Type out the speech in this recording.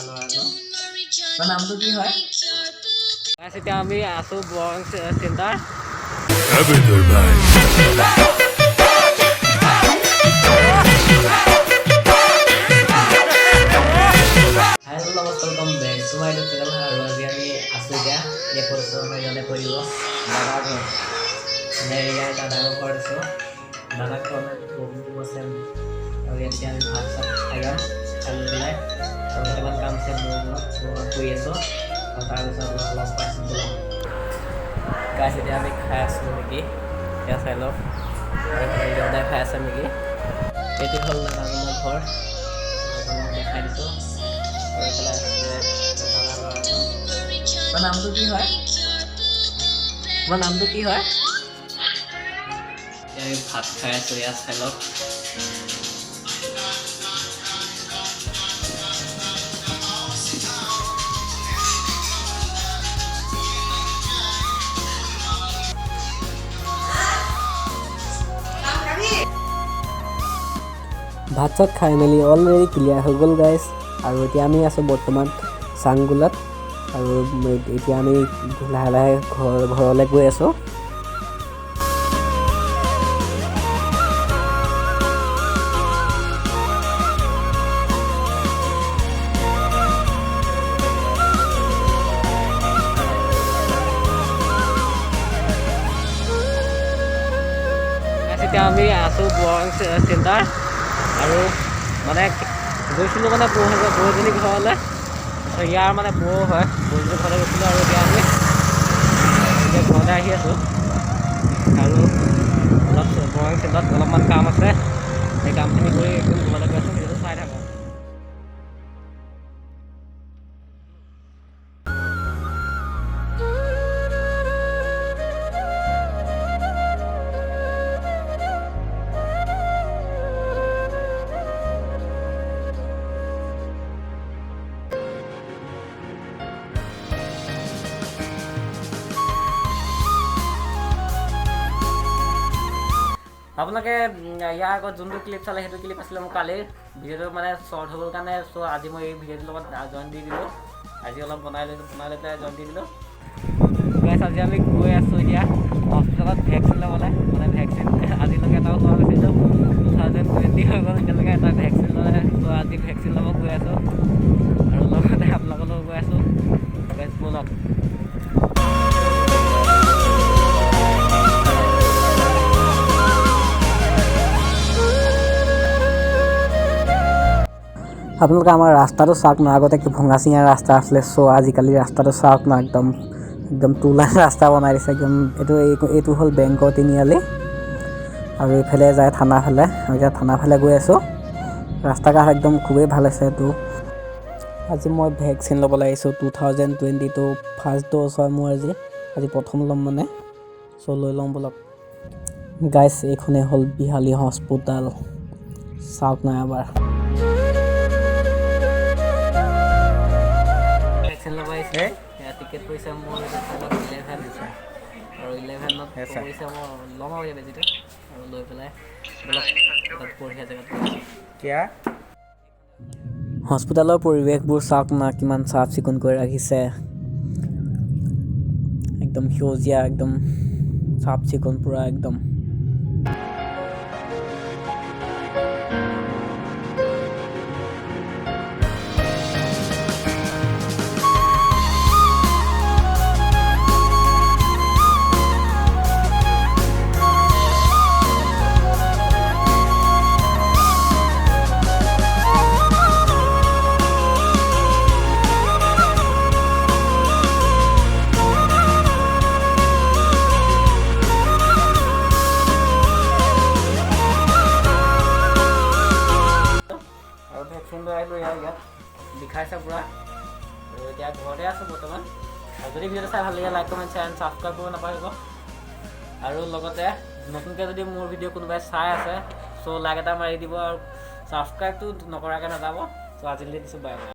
ল'ৰাটো তাৰ নামটো কি হয় এতিয়া আমি আছো বৰং centre welcome back to my channel আৰু আজি আমি আছো এতিয়া এই পৰিশ্ৰম জনে কৰিব দাদাৰ ঘৰ ইয়াৰ দাদাৰ ঘৰ আছো দাদাৰ ঘৰ বহুত আছে আৰু এতিয়া আমি ভাত চাত খাই পেলাই আৰু কেইটামান কাম আছে মোৰ কৰি আছো আৰু তাৰপিছত অলপ পাইছোঁ গাইছ এতিয়া আমি খাই আছো নেকি এতিয়া চাই লওক আৰু দাদাই খাই আছে নেকি এইটো হ'ল দাদাজনৰ ঘৰ দেখাই দিছোঁ নামটো কি হয় তোমাৰ নামটো কি হয় ভাত খাই আছো ইয়াত চাই লওক ভাত চাত খাই মেলি অলৰেডি ক্লিয়াৰ হৈ গ'ল গাইছ আৰু এতিয়া আমি আছোঁ বৰ্তমান চাংগোলাত আৰু এতিয়া আমি লাহে লাহে ঘৰলৈ গৈ আছোঁ এতিয়া আমি আছোঁ বৰং চেণ্টাৰ আৰু মানে গৈছিলোঁ মানে বৌজনী ঘৰলৈ ইয়াৰ মানে বৌ হয় বৌজনী ঘৰলৈ গৈছিলোঁ আৰু এতিয়া আমি এতিয়া ঘৰতে আহি আছোঁ আৰু অলপ বৰং চেণ্টাৰত অলপমান কাম আছে সেই কামখিনি কৰি একদম ঘৰলৈ গৈ আছোঁ সেইটো চাই থাকোঁ আপোনালোকে ইয়াৰ আগত যোনটো ক্লিপ চালে সেইটো ক্লিপ আছিলে মোৰ কালিৰ ভিডিঅ'টো মানে শ্বৰ্ট হৈ গ'ল কাৰণে চ' আজি মই এই ভিডিঅ'টোৰ লগত জইন দি দিলোঁ আজি অলপ বনাই লৈ পেলাই জইন দি দিলোঁ গাইছ আজি আমি গৈ আছোঁ এতিয়া হস্পিটেলত ভেকচিন ল'বলৈ মানে ভেকচিন আজিলৈকে এটাও লোৱা নাছিলোঁ 2020 হৈ গ'ল এতিয়ালৈকে এটা ভেকচিন ল'লে চ' আজি ভেকচিন ল'ব গৈ আছোঁ আৰু লগতে আপোনালোকলৈও গৈ আছোঁ গাইছ ব'লক আপোনালোকে আমাৰ ৰাস্তাটো চাওক না আগতে কি ভঙা চিঙা ৰাস্তা আছিলে চ' আজিকালি ৰাস্তাটো চাওক না একদম টু লাইন ৰাস্তা বনাই দিছে একদম এইটো হ'ল বেংকৰ তিনিআলি আৰু এইফালে যায় থানাফালে আৰু এতিয়া থানাফালে গৈ আছোঁ ৰাস্তা ঘাট একদম খুবেই ভাল আছে এইটো আজি মই ভেকচিন ল'বলৈ আহিছোঁ 2022 ফাৰ্ষ্ট ড'জ হয় মোৰ আজি প্ৰথম ল'ম মানে চ' লৈ ল'ম বলক গাইছ এইখনেই হ'ল বিহালী হস্পিটেল চাওক না এবাৰ ভেকচিন ল'ব আহিছে টিকেট পইচা মোৰ 11 দিছে আৰু 11ত পইচা মই ল'ম আৰু বেজিটো আৰু লৈ পেলাই পঢ়িয়া জেগাত কিয়া হস্পিটেলৰ পৰিৱেশবোৰ চাওক না কিমান চাফ চিকুণ কৰি ৰাখিছে একদম সেউজীয়া একদম চাফ চিকুণ পূৰা একদম দেখাইছে পুৰা এতিয়া ঘৰতে আছোঁ বৰ্তমান আৰু যদি ভিডিঅ'টো চাই ভাল লাগে like comment share and subscribe কৰিব নাপাহৰিব আৰু লগতে নতুনকৈ যদি মোৰ ভিডিঅ' কোনোবাই চাই আছে চ' লাইক এটা মাৰি দিব আৰু ছাবস্ক্ৰাইবটো নকৰাকৈ নাযাব চ' আজিলৈ দিছোঁ বাই বাই